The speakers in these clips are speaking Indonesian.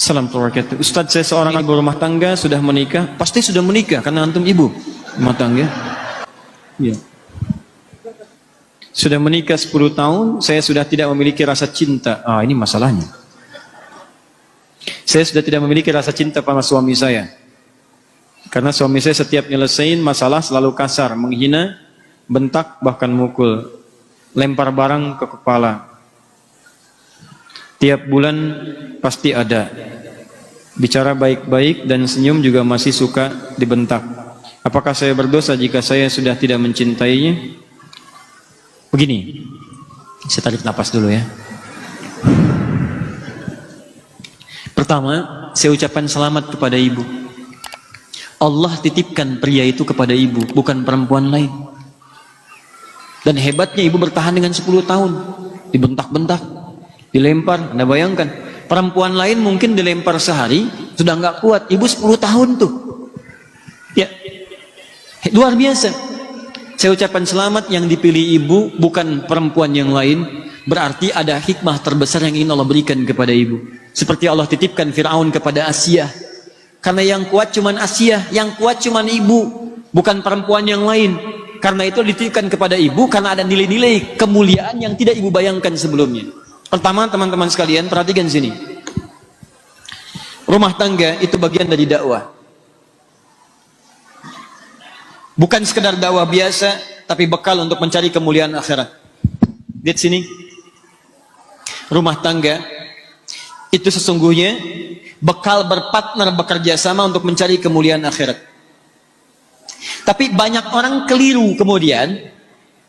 Assalamualaikum warahmatullahi wabarakatuh. Ustaz, saya seorang ibu rumah tangga, sudah menikah. Pasti sudah menikah karena antum ibu rumah tangga. Iya. Sudah menikah 10 tahun, saya sudah tidak memiliki rasa cinta. Ini masalahnya. Saya sudah tidak memiliki rasa cinta pada suami saya. Karena suami saya setiap nyelesain masalah selalu kasar, menghina, bentak, bahkan mukul. Lempar barang ke kepala. Tiap bulan pasti ada. Bicara baik-baik dan senyum juga masih suka dibentak. Apakah saya berdosa jika saya sudah tidak mencintainya? Begini, saya tarik napas dulu ya. Pertama, saya ucapkan selamat kepada ibu. Allah titipkan pria itu kepada ibu, bukan perempuan lain. Dan hebatnya ibu bertahan dengan 10 tahun. Dibentak-bentak, dilempar. Anda bayangkan, perempuan lain mungkin dilempar sehari, sudah nggak kuat. Ibu 10 tahun tuh. Ya, luar biasa. Saya ucapkan selamat, yang dipilih ibu bukan perempuan yang lain. Berarti ada hikmah terbesar yang ingin Allah berikan kepada ibu. Seperti Allah titipkan Fir'aun kepada Asia. Karena yang kuat cuman Asia, yang kuat cuman ibu, bukan perempuan yang lain. Karena itu dititipkan kepada ibu, karena ada nilai-nilai kemuliaan yang tidak ibu bayangkan sebelumnya. Pertama, teman-teman sekalian, perhatikan sini. Rumah tangga itu bagian dari dakwah. Bukan sekedar dakwah biasa, tapi bekal untuk mencari kemuliaan akhirat. Lihat sini. Rumah tangga itu sesungguhnya bekal berpartner, bekerja sama untuk mencari kemuliaan akhirat. Tapi banyak orang keliru kemudian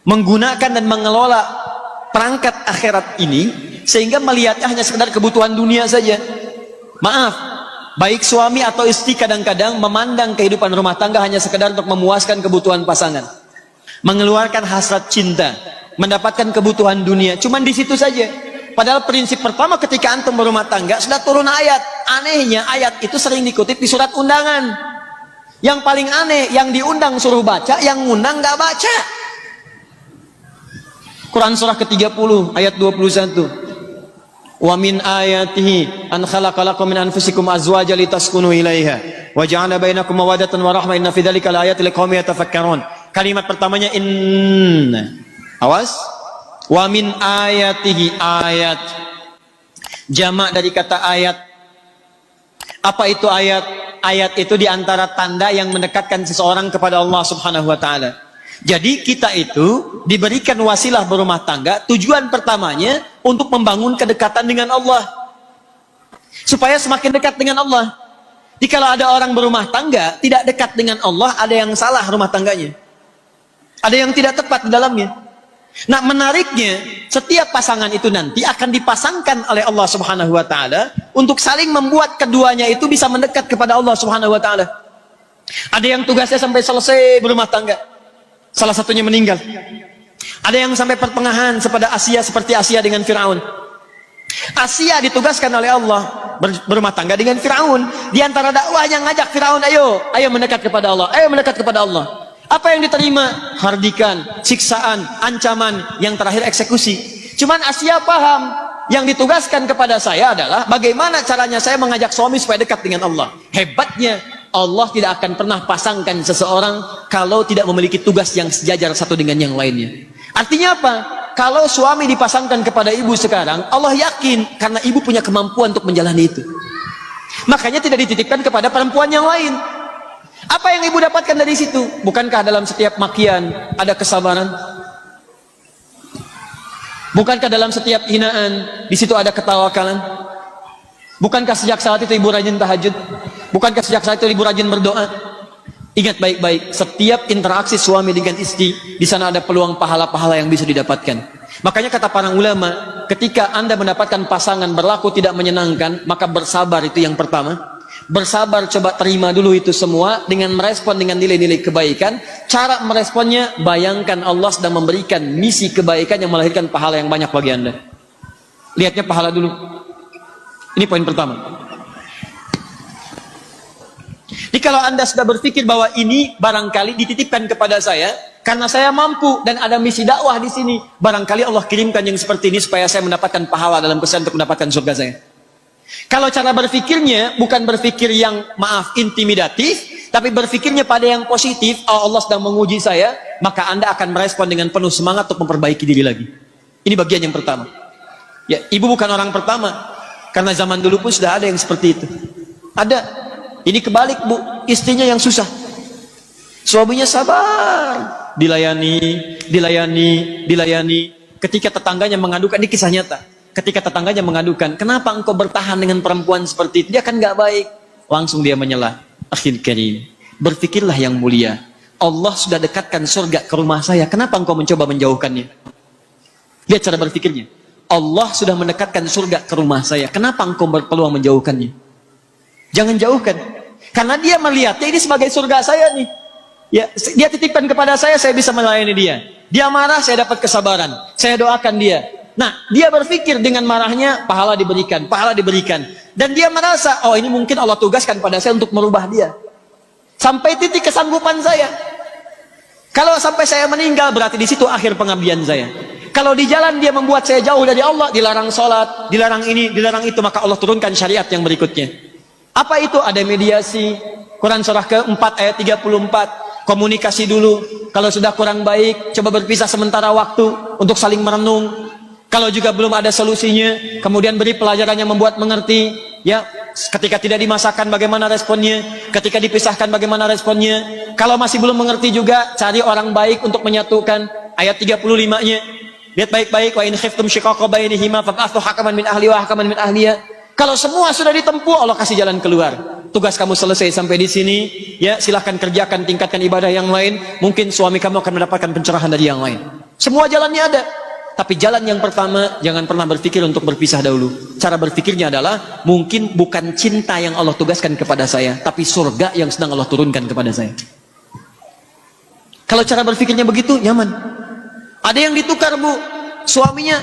menggunakan dan mengelola perangkat akhirat ini sehingga melihatnya hanya sekedar kebutuhan dunia saja. Maaf. Baik suami atau istri kadang-kadang memandang kehidupan rumah tangga hanya sekedar untuk memuaskan kebutuhan pasangan, mengeluarkan hasrat cinta, mendapatkan kebutuhan dunia. Cuman di situ saja. Padahal prinsip pertama ketika antum berumah tangga sudah turun ayat. Anehnya ayat itu sering dikutip di surat undangan. Yang paling aneh, yang diundang suruh baca, yang ngundang nggak baca. Quran surah ke-30 ayat 21. Wa min ayatihi an khalaqalakum min anfusikum azwajan litaskunu ilaiha wa ja'ala bainakum mawaddatan wa rahmah inna fi dzalika laayatin liqaumin yatafakkarun. Kalimat pertamanya inna. Awas. Wa min ayatihi, ayat. Jamak dari kata ayat. Apa itu ayat? Ayat itu diantara tanda yang mendekatkan seseorang kepada Allah Subhanahu wa taala. Jadi kita itu diberikan wasilah berumah tangga, tujuan pertamanya untuk membangun kedekatan dengan Allah. Supaya semakin dekat dengan Allah. Jikalau ada orang berumah tangga tidak dekat dengan Allah, ada yang salah rumah tangganya. Ada yang tidak tepat di dalamnya. Nah, menariknya, setiap pasangan itu nanti akan dipasangkan oleh Allah Subhanahu wa taala untuk saling membuat keduanya itu bisa mendekat kepada Allah Subhanahu wa taala. Ada yang tugasnya sampai selesai berumah tangga. Salah satunya meninggal. Ada yang sampai pertengahan seperti Asia dengan Fir'aun. Asia ditugaskan oleh Allah berumah tangga dengan Fir'aun. Di antara dakwahnya ngajak Fir'aun, ayo mendekat kepada Allah, ayo mendekat kepada Allah. Apa yang diterima? Hardikan, siksaan, ancaman, yang terakhir eksekusi. Cuman Asia paham, yang ditugaskan kepada saya adalah bagaimana caranya saya mengajak suami supaya dekat dengan Allah. Hebatnya, Allah tidak akan pernah pasangkan seseorang kalau tidak memiliki tugas yang sejajar satu dengan yang lainnya. Artinya apa? Kalau suami dipasangkan kepada ibu sekarang, Allah yakin karena ibu punya kemampuan untuk menjalani itu. Makanya tidak dititipkan kepada perempuan yang lain. Apa yang ibu dapatkan dari situ? Bukankah dalam setiap makian ada kesabaran? Bukankah dalam setiap hinaan di situ ada ketawakalan? Bukankah sejak saat itu ibu rajin tahajud? Bukankah sejak saat itu ibu rajin berdoa? Ingat baik-baik, setiap interaksi suami dengan istri, di sana ada peluang pahala-pahala yang bisa didapatkan. Makanya kata para ulama, ketika Anda mendapatkan pasangan berlaku tidak menyenangkan, maka bersabar, itu yang pertama. Bersabar, coba terima dulu itu semua dengan merespon dengan nilai-nilai kebaikan. Cara meresponnya, bayangkan Allah sedang memberikan misi kebaikan yang melahirkan pahala yang banyak bagi Anda. Lihatnya pahala dulu. Ini poin pertama. Jadi kalau Anda sudah berpikir bahwa ini barangkali dititipkan kepada saya karena saya mampu dan ada misi dakwah di sini, barangkali Allah kirimkan yang seperti ini supaya saya mendapatkan pahala dalam kesan untuk mendapatkan surga saya. Kalau cara berpikirnya bukan berpikir yang maaf intimidatif, tapi berpikirnya pada yang positif, oh, Allah sedang menguji saya, maka Anda akan merespon dengan penuh semangat untuk memperbaiki diri lagi. Ini bagian yang pertama. Ya, ibu bukan orang pertama, karena zaman dulu pun sudah ada yang seperti itu. Ada. Ini kebalik, Bu, istrinya yang susah, suaminya sabar, dilayani. Ketika tetangganya mengadukan, ini kisah nyata. Ketika tetangganya mengadukan, kenapa engkau bertahan dengan perempuan seperti itu? Dia kan nggak baik. Langsung dia menyelah. Akhil karim, berpikirlah yang mulia. Allah sudah dekatkan surga ke rumah saya. Kenapa engkau mencoba menjauhkannya? Lihat cara berpikirnya. Allah sudah mendekatkan surga ke rumah saya. Kenapa engkau berpeluang menjauhkannya? Jangan jauhkan. Karena dia melihatnya ini sebagai surga saya nih. Ya, dia titipkan kepada saya bisa melayani dia. Dia marah, saya dapat kesabaran. Saya doakan dia. Nah, dia berpikir dengan marahnya pahala diberikan. Dan dia merasa, oh ini mungkin Allah tugaskan pada saya untuk merubah dia. Sampai titik kesanggupan saya. Kalau sampai saya meninggal, berarti di situ akhir pengabdian saya. Kalau di jalan dia membuat saya jauh dari Allah, dilarang sholat, dilarang ini, dilarang itu, maka Allah turunkan syariat yang berikutnya. Apa itu? Ada mediasi. Quran surah ke-4 ayat 34. Komunikasi dulu. Kalau sudah kurang baik, coba berpisah sementara waktu untuk saling merenung. Kalau juga belum ada solusinya, kemudian beri pelajaran yang membuat mengerti. Ya, ketika tidak dimasakkan bagaimana responnya, ketika dipisahkan bagaimana responnya. Kalau masih belum mengerti juga, cari orang baik untuk menyatukan. Ayat 35-nya. Lihat baik-baik, wa in khiftum shiqaqa bainihima fab'athu hakaman min ahli wa hakaman min ahliya. Kalau semua sudah ditempuh, Allah kasih jalan keluar. Tugas kamu selesai sampai di sini, ya silahkan kerjakan, tingkatkan ibadah yang lain. Mungkin suami kamu akan mendapatkan pencerahan dari yang lain. Semua jalannya ada. Tapi jalan yang pertama, jangan pernah berpikir untuk berpisah dahulu. Cara berpikirnya adalah, mungkin bukan cinta yang Allah tugaskan kepada saya, tapi surga yang sedang Allah turunkan kepada saya. Kalau cara berpikirnya begitu, nyaman. Ada yang ditukar, Bu, suaminya,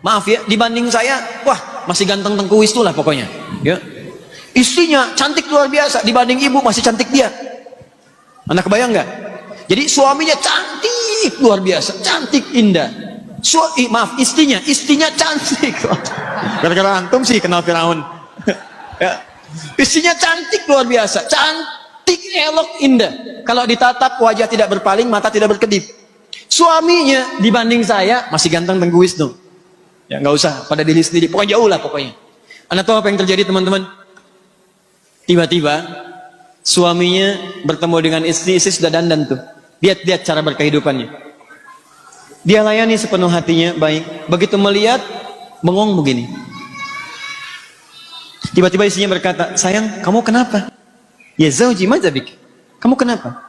maaf ya, dibanding saya, wah, masih ganteng tengkuis tuh lah pokoknya. Ya. Istrinya cantik luar biasa, dibanding ibu masih cantik dia. Anda kebayang nggak? Jadi suaminya cantik luar biasa, cantik indah. Istrinya cantik. Gara-gara antum sih kenal Firaun. Ya. Istrinya cantik luar biasa, cantik, elok, indah. Kalau ditatap wajah tidak berpaling, mata tidak berkedip. Suaminya dibanding saya masih ganteng tengguis tuh. Ya nggak usah pada diri sendiri, pokoknya jauh lah pokoknya. Anda tahu apa yang terjadi teman-teman? Tiba-tiba suaminya bertemu dengan istri sudah dandan tuh. Lihat cara berkehidupannya. Dia layani sepenuh hatinya, baik. Begitu melihat, bengong begini. Tiba-tiba istrinya berkata, sayang, kamu kenapa? Ya zauji madzabik. Kamu kenapa?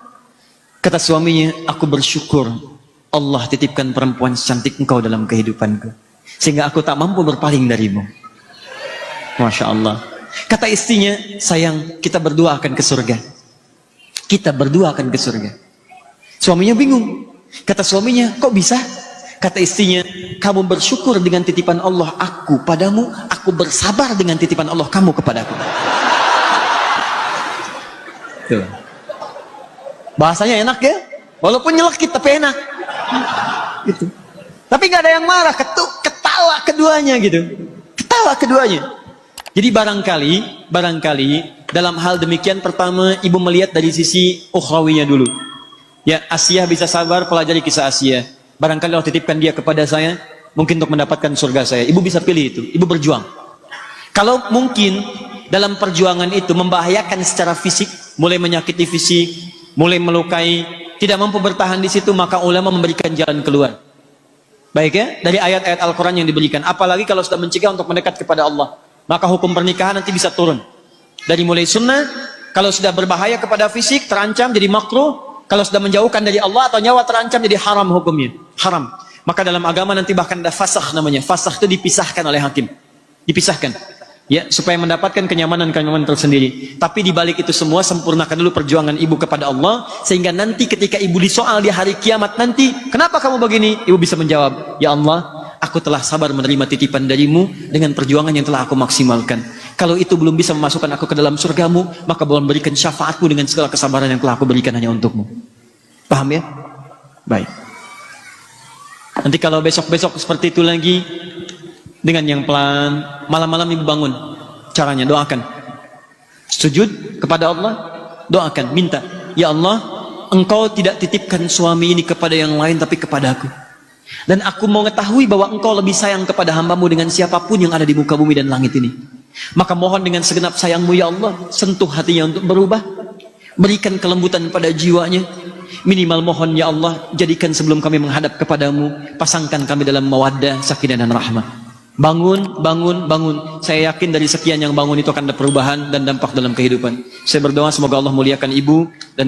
Kata suaminya, aku bersyukur Allah titipkan perempuan secantik engkau dalam kehidupanku. Sehingga aku tak mampu berpaling darimu. Masya Allah. Kata istrinya, sayang, kita berdua akan ke surga. Kita berdua akan ke surga. Suaminya bingung. Kata suaminya, kok bisa? Kata istrinya, kamu bersyukur dengan titipan Allah aku padamu, aku bersabar dengan titipan Allah kamu kepadaku. Tuh. Bahasanya enak ya? Walaupun nyelekit tapi enak. Gitu. Tapi nggak ada yang marah, ketawa keduanya gitu. Ketawa keduanya. Jadi barangkali dalam hal demikian, pertama ibu melihat dari sisi ukhrawinya dulu. Ya, Asia bisa sabar, pelajari kisah Asia. Barangkali Allah titipkan dia kepada saya, mungkin untuk mendapatkan surga saya. Ibu bisa pilih itu, ibu berjuang. Kalau mungkin dalam perjuangan itu membahayakan secara fisik, mulai menyakiti fisik, mulai melukai, tidak mampu bertahan di situ, maka ulama memberikan jalan keluar. Baik ya, dari ayat-ayat Al-Quran yang diberikan. Apalagi kalau sudah mencegah untuk mendekat kepada Allah, maka hukum pernikahan nanti bisa turun. Dari mulai sunnah, kalau sudah berbahaya kepada fisik, terancam jadi makruh. Kalau sudah menjauhkan dari Allah atau nyawa terancam, jadi haram hukumnya. Haram. Maka dalam agama nanti bahkan ada fasakh namanya. Fasakh itu dipisahkan oleh hakim. Dipisahkan. Ya, supaya mendapatkan kenyamanan tersendiri. Tapi dibalik itu semua, sempurnakan dulu perjuangan ibu kepada Allah. Sehingga nanti ketika ibu disoal di hari kiamat nanti, kenapa kamu begini? Ibu bisa menjawab, ya Allah, aku telah sabar menerima titipan darimu dengan perjuangan yang telah aku maksimalkan. Kalau itu belum bisa memasukkan aku ke dalam surgamu, maka boleh berikan syafaatku dengan segala kesabaran yang telah aku berikan hanya untukmu. Paham ya? Baik. Nanti kalau besok-besok seperti itu lagi, dengan yang pelan, malam-malam ibu bangun. caranya? Doakan. Sujud kepada Allah, doakan, minta, ya Allah, Engkau tidak titipkan suami ini kepada yang lain tapi kepada aku. Dan aku mau mengetahui bahwa Engkau lebih sayang kepada hambamu dengan siapapun yang ada di muka bumi dan langit ini. Maka mohon dengan segenap sayangmu ya Allah, sentuh hatinya untuk berubah, berikan kelembutan pada jiwanya. Minimal mohon ya Allah, jadikan sebelum kami menghadap kepadamu, pasangkan kami dalam mawaddah, sakinah dan rahmah. Bangun, bangun, bangun. Saya yakin dari sekian yang bangun itu akan ada perubahan dan dampak dalam kehidupan. Saya berdoa semoga Allah muliakan ibu dan